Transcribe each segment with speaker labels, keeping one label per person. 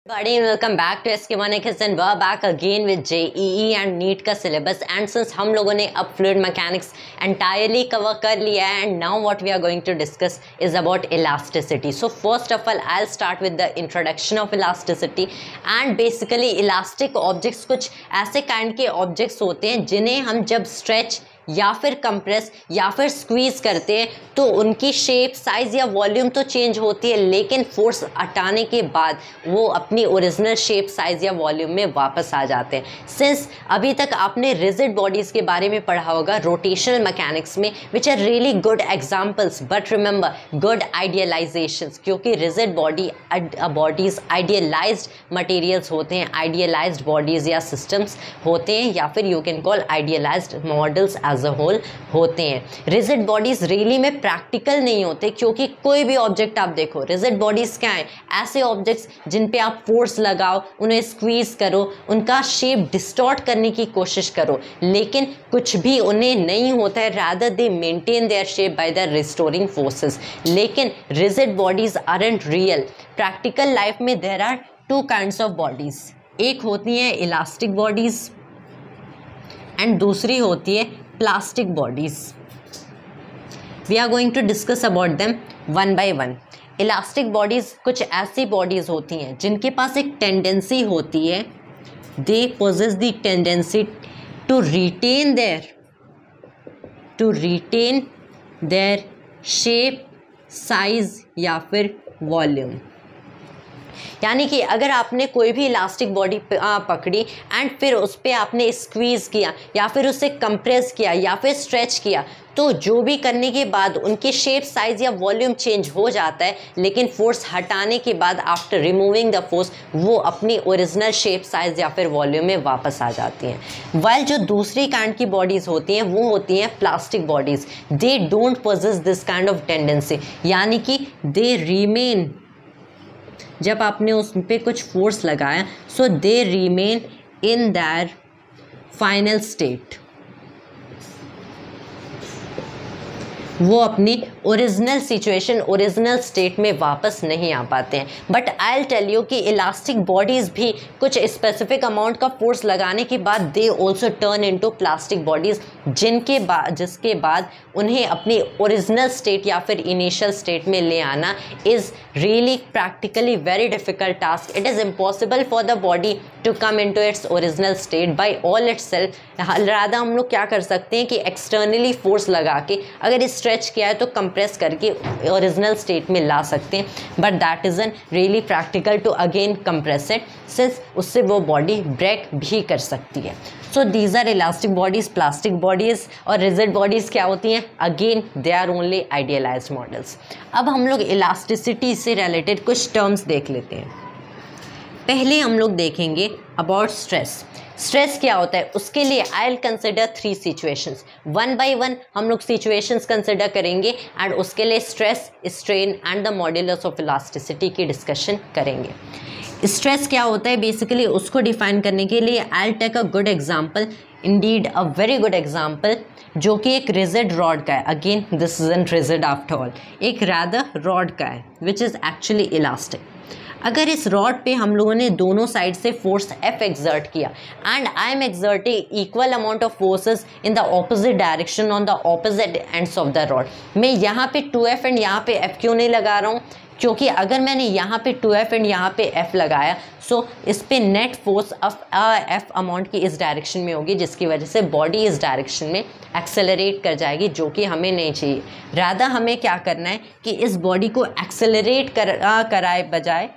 Speaker 1: Buddy, welcome back to SK1 and we're back again with JEE and NEET का syllabus and since हम लोगों ने अब fluid mechanics entirely cover कर लिया है and now what we are going to discuss is about elasticity. So first of all I'll start with the introduction of elasticity and basically elastic objects कुछ ऐसे kind के objects होते हैं जिन्हें हम जब stretch या फिर कंप्रेस या फिर स्क्वीज़ करते हैं तो उनकी शेप साइज़ या वॉल्यूम तो चेंज होती है लेकिन फोर्स हटाने के बाद वो अपनी ओरिजिनल शेप साइज़ या वॉल्यूम में वापस आ जाते हैं। सिंस अभी तक आपने रिजिड बॉडीज़ के बारे में पढ़ा होगा रोटेशनल मैकेनिक्स में which are really good examples but remember good idealisations, क्योंकि रिजिड बॉडीज़ आइडियलाइज्ड मटेरियल्स होते हैं, आइडियलाइज्ड बॉडीज़ या सिस्टम्स होते हैं या फिर you can call idealised models as a whole होते हैं। रिजिड बॉडीज रियली में प्रैक्टिकल नहीं होते क्योंकि कोई भी ऑब्जेक्ट आप देखो, रिजिड बॉडीज क्या है? ऐसे ऑब्जेक्ट्स जिन पे आप फोर्स लगाओ, उन्हें स्क्वीज करो, उनका शेप डिस्टॉर्ट करने की कोशिश करो लेकिन कुछ भी उन्हें नहीं होता है, rather they maintain their shape by the restoring forces. लेकिन rigid bodies aren't real. Practical life में there are two kinds of bodies, एक होती है इलास्टिक बॉडीज एंड दूसरी होती है plastic bodies. We are going to discuss about them one by one. Elastic bodies कुछ ऐसी bodies होती हैं जिनके पास एक tendency होती है, they possess the tendency to retain their shape, size या फिर volume. यानी कि अगर आपने कोई भी इलास्टिक बॉडी पकड़ी एंड फिर उस पर आपने स्क्वीज़ किया या फिर उसे कंप्रेस किया या फिर स्ट्रेच किया तो जो भी करने के बाद उनके शेप साइज़ या वॉल्यूम चेंज हो जाता है लेकिन फोर्स हटाने के बाद आफ्टर रिमूविंग द फोर्स वो अपनी ओरिजिनल शेप साइज़ या फिर वॉल्यूम में वापस आ जाती हैं। वाइल जो दूसरी काइंड की बॉडीज़ होती हैं वो होती हैं plastic bodies. They don't possess this kind of tendency, यानी कि दे रिमेन, जब आपने उस पर कुछ फोर्स लगाया so they remain in their final state, वो अपनी ओरिजिनल सिचुएशन ओरिजिनल स्टेट में वापस नहीं आ पाते हैं। But I will tell you कि इलास्टिक बॉडीज़ भी कुछ स्पेसिफिक अमाउंट का फोर्स लगाने के बाद they also turn into plastic bodies, जिसके बाद उन्हें अपनी ओरिजिनल स्टेट या फिर इनिशियल स्टेट में ले आना is really practically very difficult task. It is impossible for the body to come into its original state by all itself. Rather हम लोग क्या कर सकते हैं कि एक्सटर्नली फोर्स लगा के अगर स्ट्रेच किया है तो कंप्रेस करके ओरिजिनल स्टेट में ला सकते हैं, but that is an really practical to again compress it since उससे वो बॉडी ब्रेक भी कर सकती है। So these are elastic bodies, plastic bodies और रिजिड बॉडीज़ क्या होती हैं? Again they are only idealised models. अब हम लोग इलास्टिसिटी से रिलेटेड कुछ टर्म्स देख लेते हैं। पहले हम लोग देखेंगे अबाउट स्ट्रेस। स्ट्रेस क्या होता है उसके लिए I will consider 3 situations, one by one हम लोग सिचुएशंस कंसिडर करेंगे एंड उसके लिए stress, strain and the modulus of elasticity की डिस्कशन करेंगे। स्ट्रेस क्या होता है बेसिकली उसको डिफाइन करने के लिए I will take a good example, indeed a very good example, जो कि एक रिजिड रॉड का है। Again this is an rigid after all, एक रादर रॉड का है विच इज़ एक्चुअली इलास्टिक। अगर इस रॉड पे हम लोगों ने दोनों साइड से फोर्स F एक्सर्ट किया and I am exerting equal amount of forces in the opposite direction on the opposite ends of the rod, मैं यहाँ पे 2F एंड यहाँ पे F क्यों नहीं लगा रहा हूँ? क्योंकि अगर मैंने यहाँ पे 2F एंड यहाँ पे F लगाया सो इस पे net force of F amount की इस डायरेक्शन में होगी जिसकी वजह से बॉडी इस डायरेक्शन में एक्सेलरेट कर जाएगी, जो कि हमें नहीं चाहिए। रादर हमें क्या करना है कि इस बॉडी को एक्सेलरेट कराए बजाय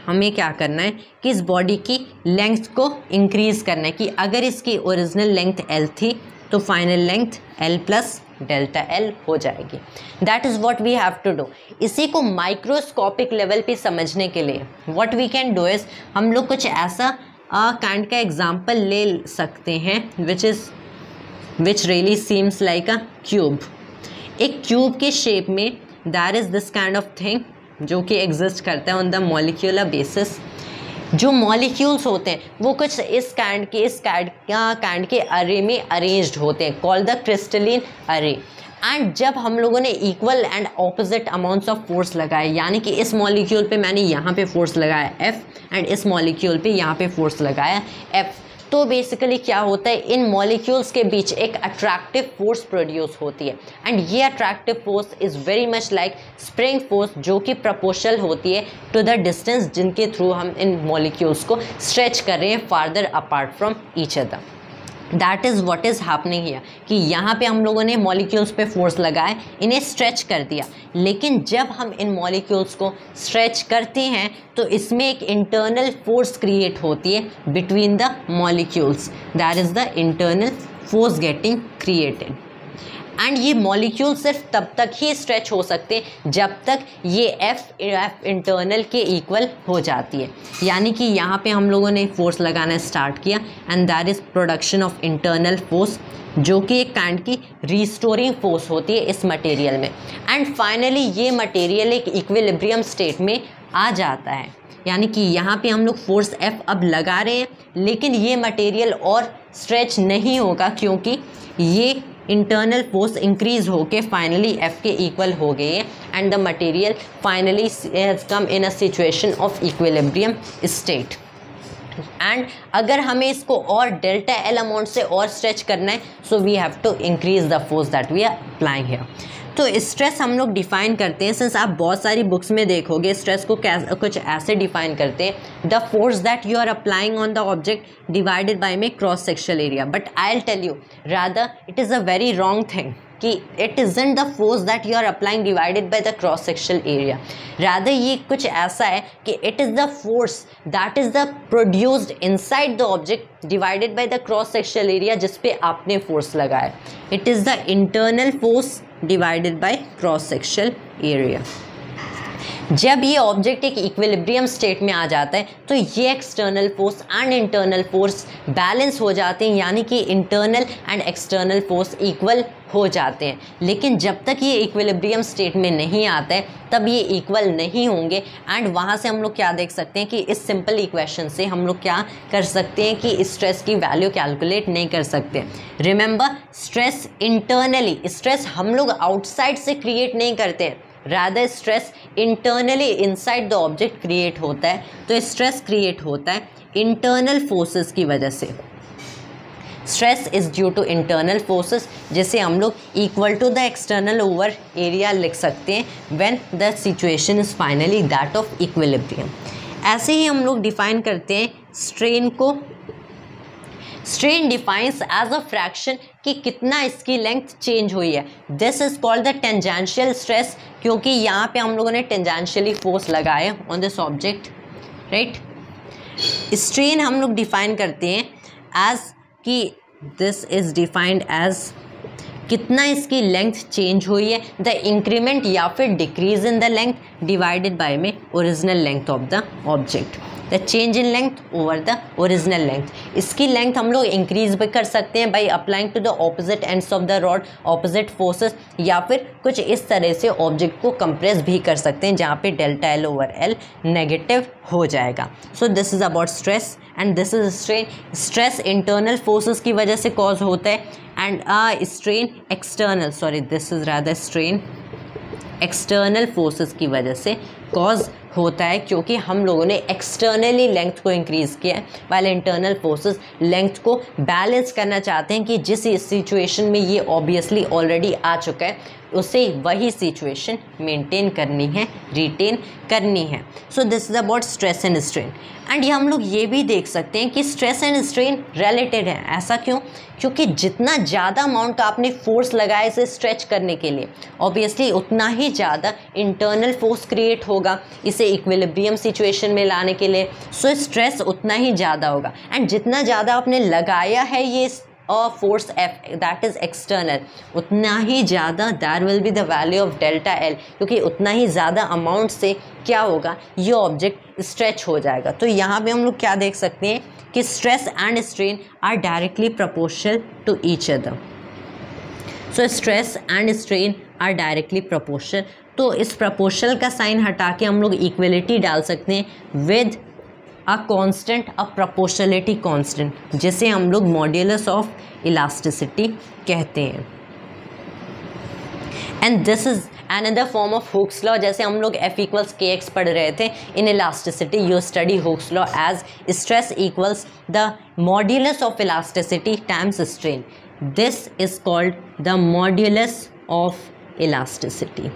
Speaker 1: हमें क्या करना है कि इस बॉडी की लेंथ को इंक्रीज़ करना है कि अगर इसकी ओरिजिनल लेंथ L थी तो final length L plus delta L हो जाएगी। That is what we have to do. इसी को माइक्रोस्कोपिक लेवल पे समझने के लिए what we can do is हम लोग कुछ ऐसा काइंड का एग्जांपल ले सकते हैं which really seems like a cube. एक क्यूब के शेप में that is this kind of thing जो कि एग्जिस्ट करता है ऑन द मॉलिक्यूलर बेसिस। जो मॉलिक्यूल्स होते हैं वो कुछ इस काइंड के अरे में अरेंज्ड होते हैं, कॉल्ड द क्रिस्टलिन अरे। एंड जब हम लोगों ने equal and opposite amounts of force लगाए, यानी कि इस मॉलिक्यूल पे मैंने यहाँ पे फोर्स लगाया F एंड इस मॉलिक्यूल पे यहाँ पे फोर्स लगाया F, तो बेसिकली क्या होता है, इन मॉलिक्यूल्स के बीच एक अट्रैक्टिव फोर्स प्रोड्यूस होती है एंड ये attractive force is very much like spring force, जो कि प्रोपोर्शनल होती है टू द डिस्टेंस जिनके थ्रू हम इन मॉलिक्यूल्स को स्ट्रेच कर रहे हैं farther apart from each other. That is what is happening here कि यहाँ पे हम लोगों ने मॉलिक्यूल्स पे फोर्स लगाए, इन्हें स्ट्रेच कर दिया, लेकिन जब हम इन मॉलिक्यूल्स को स्ट्रेच करते हैं तो इसमें एक इंटरनल फोर्स क्रिएट होती है between the molecules, that is the internal force getting created. And ये मॉलिक्यूल सिर्फ तब तक ही स्ट्रेच हो सकते हैं जब तक ये एफ इंटरनल के इक्वल हो जाती है, यानी कि यहाँ पे हम लोगों ने फोर्स लगाना स्टार्ट किया and that is production of internal force, जो कि एक काइंड की रिस्टोरिंग फोर्स होती है इस मटेरियल में। एंड फाइनली ये मटेरियल एक इक्विलिब्रियम स्टेट में आ जाता है, यानी कि यहाँ पे हम लोग फोर्स F अब लगा रहे हैं, लेकिन ये मटेरियल और स्ट्रेच नहीं होगा क्योंकि ये इंटरनल फोर्स इंक्रीज होके फाइनली F के इक्वल हो गए हैं and the material finally has come in a situation of equilibrium state. And अगर हमें इसको और डेल्टा एल अमाउंट से और स्ट्रेच करना है, so we have to increase the force that we are applying here. तो स्ट्रेस हम लोग डिफाइन करते हैं, सिंस आप बहुत सारी बुक्स में देखोगे स्ट्रेस को कुछ ऐसे डिफाइन करते हैं, the force that you are applying on the object divided by में cross sectional area. But I will tell you rather it is a very wrong thing कि it isn't the force that you are applying divided by the cross sectional area, rather ये कुछ ऐसा है कि it is the force that is the produced inside the object divided by the cross sectional area जिस पे आपने force लगाया। It is the internal force divided by cross sectional area. जब ये ऑब्जेक्ट एक इक्विलिब्रियम स्टेट में आ जाता है तो ये external force and internal force balance हो जाते हैं, यानी कि internal and external force equal हो जाते हैं। लेकिन जब तक ये इक्विलिब्रियम स्टेट में नहीं आता है तब ये इक्वल नहीं होंगे एंड वहाँ से हम लोग क्या देख सकते हैं कि इस सिंपल इक्वेशन से हम लोग क्या कर सकते हैं कि स्ट्रेस की वैल्यू कैलकुलेट नहीं कर सकते। रिमेंबर, स्ट्रेस इंटरनली, स्ट्रेस हम लोग आउटसाइड से क्रिएट नहीं करते हैं, rather stress internally inside the object create होता है। तो स्ट्रेस क्रिएट होता है इंटरनल फोर्सेस की वजह से। Stress is due to internal forces, जिसे हम लोग equal to the external over area लिख सकते हैं when the situation is finally that of equilibrium. ऐसे ही हम लोग डिफाइन करते हैं स्ट्रेन को। Strain defines as a fraction कि कितना इसकी लेंथ चेंज हुई है। This is called the tangential stress, क्योंकि यहाँ पे हम लोगों ने टेंजेंशियली फोर्स लगाए on this object, right. Strain हम लोग डिफाइन करते हैं एज कि दिस इज डिफाइंड एज कितना इसकी लेंथ चेंज हुई है, द इंक्रीमेंट या फिर decrease in the length divided by में original length of the object, the change in length over the original length. इसकी लेंथ हम लोग इंक्रीज भी कर सकते हैं by applying to the opposite ends of the rod opposite forces, या फिर कुछ इस तरह से ऑब्जेक्ट को कंप्रेस भी कर सकते हैं जहाँ पे delta L over L negative हो जाएगा। सो this is about stress and this is strain. Stress internal forces की वजह से कॉज होता है and strain external, sorry this is rather strain external forces की वजह से कॉज होता है, क्योंकि हम लोगों ने एक्सटर्नली लेंथ को इंक्रीज़ किया है, वाइल इंटरनल फोर्सेस लेंथ को बैलेंस करना चाहते हैं कि जिस सिचुएशन में ये ऑब्वियसली ऑलरेडी आ चुका है उसे वही सिचुएशन मेंटेन करनी है, रिटेन करनी है। So this is about stress and strain. And ये हम लोग ये भी देख सकते हैं कि स्ट्रेस एंड स्ट्रेन रिलेटेड है। ऐसा क्यों? क्योंकि जितना ज़्यादा अमाउंट का आपने फोर्स लगाया इसे स्ट्रेच करने के लिए, ऑब्वियसली उतना ही ज़्यादा इंटरनल फोर्स क्रिएट होगा इसे इक्विलिब्रियम सिचुएशन में लाने के लिए। सो स्ट्रेस उतना ही ज़्यादा होगा एंड जितना ज़्यादा आपने लगाया है ये force F that is external, उतना ही ज़्यादा that will be the value of delta L, क्योंकि उतना ही ज़्यादा अमाउंट से क्या होगा, ये ऑब्जेक्ट स्ट्रेच हो जाएगा। तो यहाँ पे हम लोग क्या देख सकते हैं कि stress and strain are directly proportional to each other. So stress and strain are directly proportional. तो इस प्रोपोर्शनल का साइन हटा के हम लोग इक्वलिटी डाल सकते हैं with a constant, a proportionality constant, जिसे हम लोग मॉड्यूलस ऑफ इलास्टिसिटी कहते हैं। And this is another form of Hooke's law. जैसे हम लोग F इक्वल्स के एक्स पढ़ रहे थे in elasticity, you study Hooke's law as stress equals the modulus of elasticity times strain. This is called the modulus of elasticity.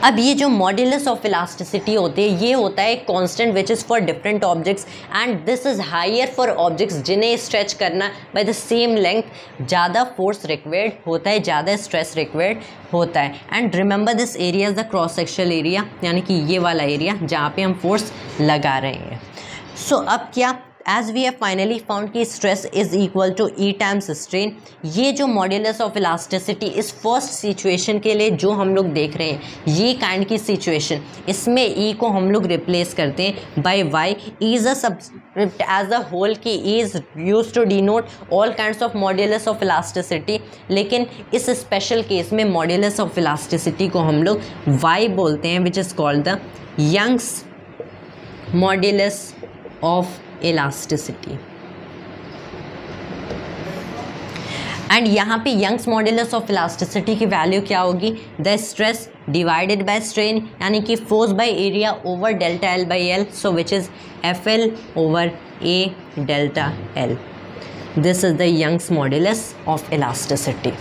Speaker 1: अब ये जो मॉड्यूलस ऑफ इलास्टिसिटी होते हैं ये होता है constant which is for different objects and this is higher for objects जिन्हें stretch करना बाय द सेम लेंथ ज़्यादा फोर्स रिक्वायर्ड होता है, ज़्यादा स्ट्रेस रिक्वायर्ड होता है। And remember this area is the cross sectional area, यानी कि ये वाला एरिया जहाँ पे हम फोर्स लगा रहे हैं। सो अब क्या, as we have finally found कि stress is equal to E times strain. ये जो मॉड्यूलस ऑफ इलास्टिसिटी इस फर्स्ट सिचुएशन के लिए जो हम लोग देख रहे हैं, ये काइंड की सिचुएशन, इसमें ई को हम लोग रिप्लेस करते हैं by Y. E is a subscript as a whole की E is use to denote all kinds of modulus of elasticity, लेकिन इस स्पेशल केस में मॉड्यूलस ऑफ इलास्टिसिटी को हम लोग वाई बोलते हैं which is called the Young's modulus of elasticity. And यहाँ पे यंग्स मॉड्यूलस ऑफ इलास्टिसिटी की वैल्यू क्या होगी, the stress divided by strain, यानी कि force by area over delta L by L, so which is F L over A delta L. This is the Young's modulus of elasticity.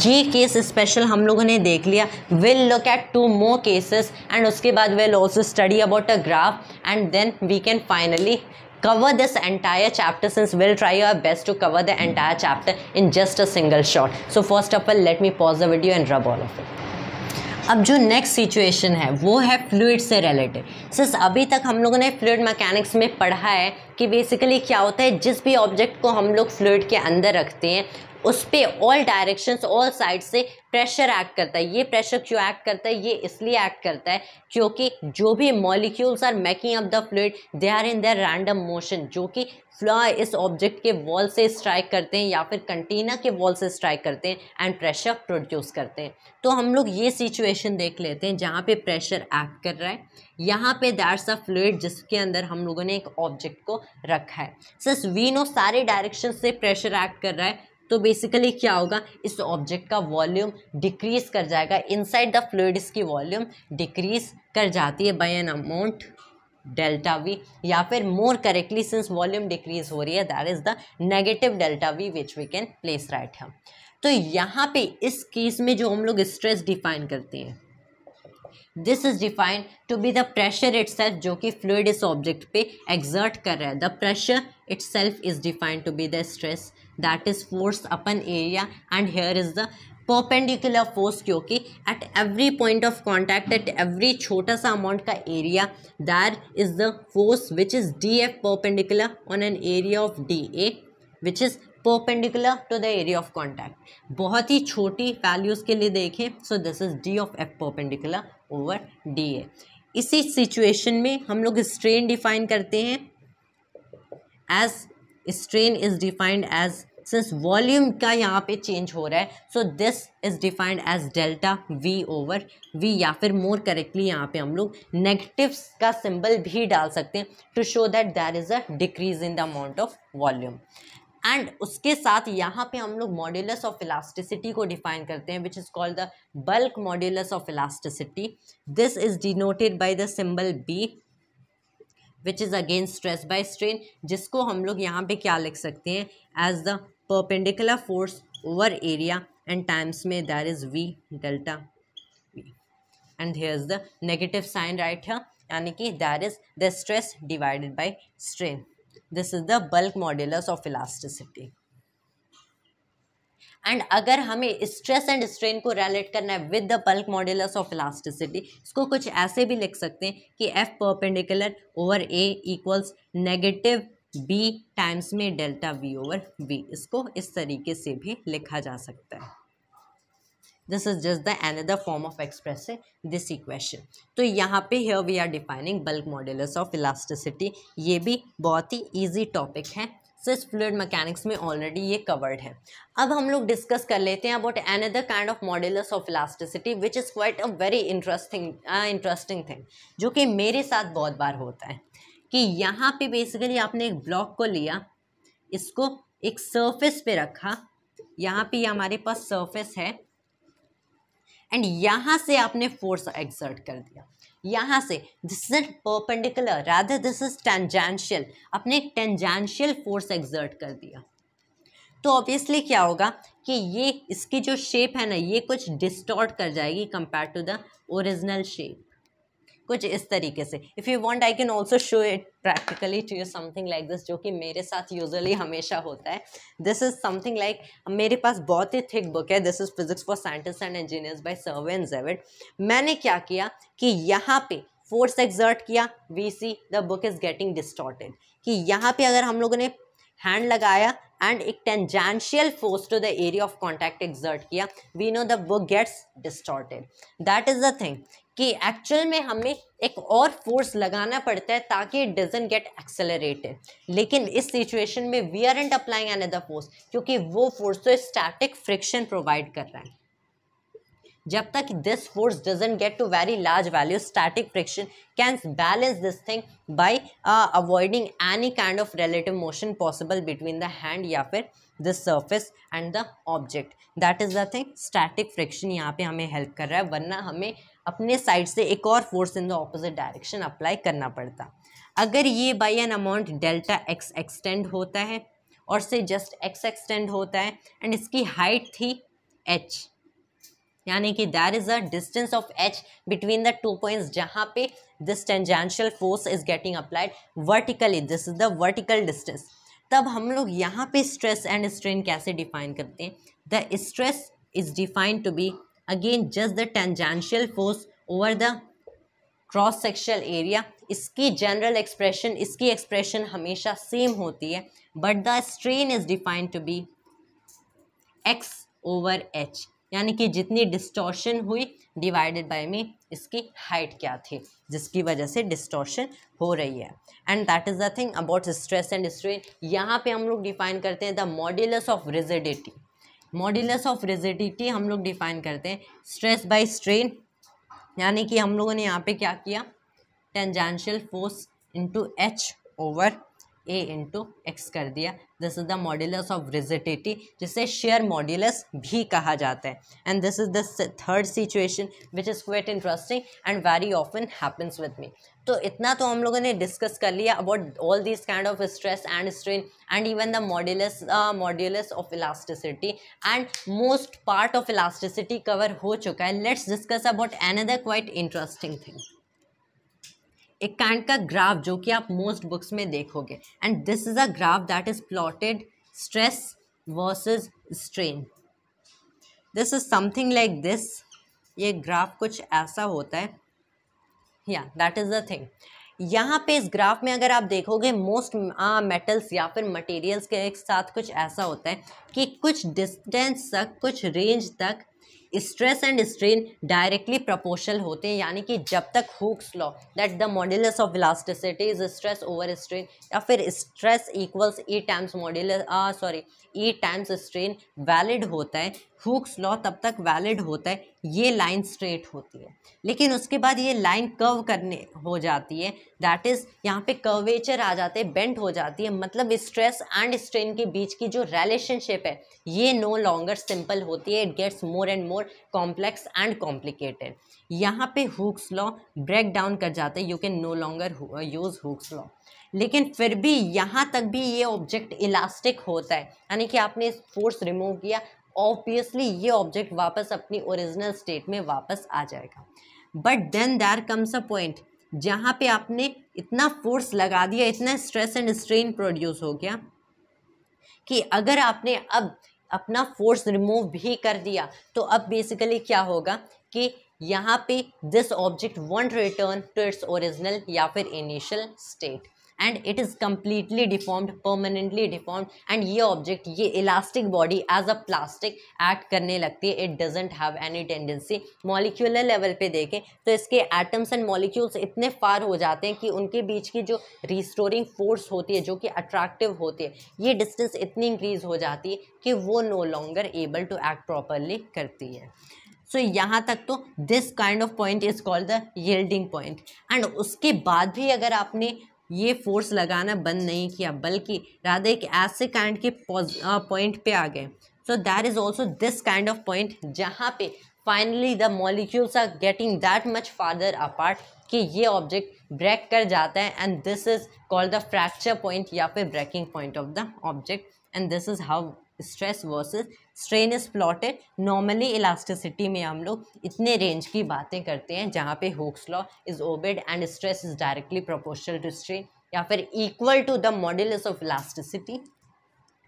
Speaker 1: ये case special हम लोगों ने देख लिया। Will look at 2 more cases and उसके बाद will also study about a graph and then we can finally cover this entire chapter, since we'll try our best to cover the entire chapter in just a single shot. So first of all let me pause the video and rub all of it. अब जो next situation है वो है fluid से related. Since अभी तक हम लोगों ने फ्लूइड मैकेनिक्स में पढ़ा है कि बेसिकली क्या होता है, जिस भी ऑब्जेक्ट को हम लोग फ्लूइड के अंदर रखते हैं उस पर ऑल डायरेक्शंस ऑल साइड से प्रेशर एक्ट करता है। ये प्रेशर क्यों एक्ट करता है, ये इसलिए एक्ट करता है क्योंकि जो भी molecules are making up the fluid they are in their random motion, जो कि इस ऑब्जेक्ट के वॉल से स्ट्राइक करते हैं या फिर कंटेनर के वॉल से स्ट्राइक करते हैं एंड प्रेशर प्रोड्यूस करते हैं। तो हम लोग ये सिचुएशन देख लेते हैं जहाँ पे प्रेशर एक्ट कर रहा है, यहाँ पे दैट्स अ फ्लूइड जिसके अंदर हम लोगों ने एक ऑब्जेक्ट को रखा है। सिंस वी नो सारे डायरेक्शन से प्रेशर एक्ट कर रहा है, तो बेसिकली क्या होगा, इस ऑब्जेक्ट का वॉल्यूम डिक्रीज कर जाएगा। इनसाइड द फ्लूइड इसकी वॉल्यूम डिक्रीज कर जाती है by an amount delta V, या फिर more correctly since volume decrease हो रही है that is the negative delta V which we can place right here. तो यहाँ पे इस केस में जो हम लोग स्ट्रेस डिफाइन करते हैं, this is defined to be the pressure itself जो कि फ्लूइड इस ऑब्जेक्ट पे एक्सर्ट कर रहा है। The pressure itself is defined to be the stress that is force upon area and here is the perpendicular force, क्योंकि at every point of contact at every छोटा सा अमाउंट का area that is the force which is d F perpendicular on an area of d A which is perpendicular to the area of contact. बहुत ही छोटी values के लिए देखें, so this is D of F perpendicular over d A. इसी situation में हम लोग स्ट्रेन डिफाइन करते हैं as strain is defined as, since volume का यहाँ पे चेंज हो रहा है, so this is defined as delta V over V, या फिर मोर करेक्टली यहाँ पे हम लोग नेगेटिव का सिंबल भी डाल सकते हैं to show that there is a decrease in the amount of volume. And उसके साथ यहाँ पे हम लोग मॉड्यूलस ऑफ इलास्टिसिटी को डिफाइन करते हैं which is called the bulk modulus of elasticity. This is denoted by the symbol B which is again stress by strain, जिसको हम लोग यहाँ पे क्या लिख सकते हैं as the perpendicular force over area and times में that is V delta V, and here is the negative sign right here, यानी कि that is the stress divided by strain. This is the bulk modulus of elasticity. And अगर हमें stress and strain को relate करना है with the bulk modulus of elasticity, इसको कुछ ऐसे भी लिख सकते हैं कि F perpendicular over A equals negative B times में डेल्टा वी ओवर वी। इसको इस तरीके से भी लिखा जा सकता है। This is just the another form of expressing this equation. तो यहाँ पे here we are defining bulk modulus of elasticity. ये भी बहुत ही ईजी टॉपिक है, सिर्फ फ्लूइड मैकेनिक्स में ऑलरेडी ये कवर्ड है। अब हम लोग डिस्कस कर लेते हैं about another kind of modulus of elasticity which is quite a very interesting thing, जो कि मेरे साथ बहुत बार होता है कि यहाँ पे बेसिकली आपने एक ब्लॉक को लिया, इसको एक सरफेस पे रखा, यहाँ पे हमारे पास सरफेस है एंड यहाँ से आपने फोर्स एक्सर्ट कर दिया, यहाँ से this is perpendicular rather this is tangential, आपने एक टेंजेंशियल फोर्स एक्सर्ट कर दिया, तो ऑब्वियसली क्या होगा कि ये इसकी जो शेप है ना ये कुछ डिस्टॉर्ट कर जाएगी compare to the original shape, कुछ इस तरीके से। If you want I can also show it practically to you something like this, जो कि मेरे साथ यूजुअली हमेशा होता है। दिस इज समथिंग लाइक, मेरे पास बहुत ही थिक बुक है, this is physics for scientist and engineers by Serway and Jewett. मैंने क्या किया कि यहाँ पे फोर्स एक्सर्ट किया, we see the book is getting distorted, कि यहाँ पे अगर हम लोगों ने हैंड लगाया एंड एक tangential force to the area of contact exert किया, we know the book gets distorted. That is the thing कि एक्चुअल में हमें एक और फोर्स लगाना पड़ता है ताकि इट डजंट गेट एक्सेलरेटेड, लेकिन इस सिचुएशन में we aren't applying another force, क्योंकि वो फोर्स तो स्टैटिक फ्रिक्शन प्रोवाइड कर रहा है। जब तक this force doesn't get to very large value, static friction can balance this thing by avoiding any kind of relative motion possible between the hand या फिर the surface and the object. That is the thing, static friction यहाँ पे हमें help कर रहा है, वरना हमें अपने साइड से एक और force in the opposite direction apply करना पड़ता। अगर ये by N amount delta x extend होता है और से जस्ट एक्स एक्सटेंड होता है एंड इसकी हाइट थी h, यानी कि that is a distance of h between the two points जहाँ पे this tangential force is getting applied vertically, this is the vertical distance. तब हम लोग यहाँ पे स्ट्रेस एंड स्ट्रेन कैसे डिफाइन करते हैं? The stress is defined to be again just the tangential force over the cross sectional area. इसकी general expression, इसकी एक्सप्रेशन हमेशा सेम होती है, but the strain is defined to be x over h, यानी कि जितनी डिस्टॉर्शन हुई divided by में इसकी हाइट क्या थी जिसकी वजह से डिस्टॉर्शन हो रही है। And that is the thing about stress and strain. यहाँ पे हम लोग डिफाइन करते हैं the modulus of rigidity. Modulus of rigidity हम लोग डिफाइन करते हैं स्ट्रेस बाय स्ट्रेन, यानी कि हम लोगों ने यहाँ पे क्या किया, tangential force into h over a into x कर दिया। This is the modulus of rigidity, जिसे शेयर मॉड्यूलस भी कहा जाता है। And this is the third situation which is quite interesting and very often happens with me. तो इतना तो हम लोगों ने डिस्कस कर लिया about all this kind of stress and strain and even the modulus of elasticity, and most part of elasticity cover हो चुका है। Let's discuss about another quite interesting thing, एक काइंड का ग्राफ जो कि आप मोस्ट बुक्स में देखोगे, and this is a graph that is plotted stress versus strain. This is something like this, ये ग्राफ कुछ ऐसा होता है, या दैट इज द थिंग। यहाँ पे इस ग्राफ में अगर आप देखोगे मोस्ट मेटल्स या फिर मटेरियल्स के एक साथ कुछ ऐसा होता है कि कुछ डिस्टेंस तक, कुछ रेंज तक stress and strain directly proportional होते हैं, यानी कि जब तक Hooke's law that the modulus of elasticity is stress over strain या फिर स्ट्रेस इक्वल्स ई टाइम्स मॉड्यूलस ई टाइम्स स्ट्रेन वैलिड होता है, हुक्स लॉ तब तक वैलिड होता है, ये लाइन स्ट्रेट होती है। लेकिन उसके बाद ये लाइन कर्व करने हो जाती है, दैट इज़ यहाँ पे कर्वेचर आ जाते हैं, बेंट हो जाती है, मतलब स्ट्रेस एंड स्ट्रेन के बीच की जो रिलेशनशिप है ये नो लॉन्गर सिंपल होती है, it gets more and more complex and complicated. यहाँ पे हुक्स लॉ ब्रेक डाउन कर जाते हैं, you can no longer use Hooke's law. लेकिन फिर भी यहाँ तक भी ये ऑब्जेक्ट इलास्टिक होता है, यानी कि आपने फोर्स रिमूव किया, ऑब्वियसली ये ऑब्जेक्ट वापस अपनी ओरिजिनल स्टेट में वापस आ जाएगा। But then there comes a point जहाँ पे आपने इतना फोर्स लगा दिया, इतना स्ट्रेस एंड स्ट्रेन प्रोड्यूस हो गया कि अगर आपने अब अपना फोर्स रिमूव भी कर दिया तो अब बेसिकली क्या होगा कि यहाँ पे this object won't return to its original या फिर initial state, and it is completely deformed, permanently deformed, and ये ऑब्जेक्ट, ये elastic body as a plastic act करने लगती है, it doesn't have any tendency. Molecular level पे देखें तो इसके एटम्स एंड मॉलिक्यूल्स इतने फार हो जाते हैं कि उनके बीच की जो रिस्टोरिंग फोर्स होती है, जो कि अट्रैक्टिव होती है, ये डिस्टेंस इतनी इंक्रीज हो जाती है कि वो no longer able to act properly करती है। सो यहाँ तक तो this kind of point is called the yielding point. And उसके बाद भी अगर आपने ये फोर्स लगाना बंद नहीं किया बल्कि राधे एक ऐसे काइंड के पॉइंट पे आ गए, so that is also this kind of point जहाँ पे finally the molecules are getting that much farther apart कि ये ऑब्जेक्ट ब्रेक कर जाता है, and this is called the fracture point या फिर breaking point of the object, and this is how stress versus strain is plotted. Normally elasticity में हम लोग इतने रेंज की बातें करते हैं जहाँ पे Hooke's law is obeyed and stress is directly proportional to strain या फिर equal to the modulus of elasticity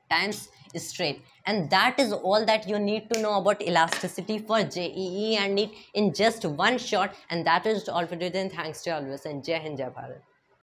Speaker 1: times strain, and that is all that you need to know about elasticity for JEE and NEET in just one shot, and that is all for today. Thanks to always, and Jai Hind, Jai Bharat.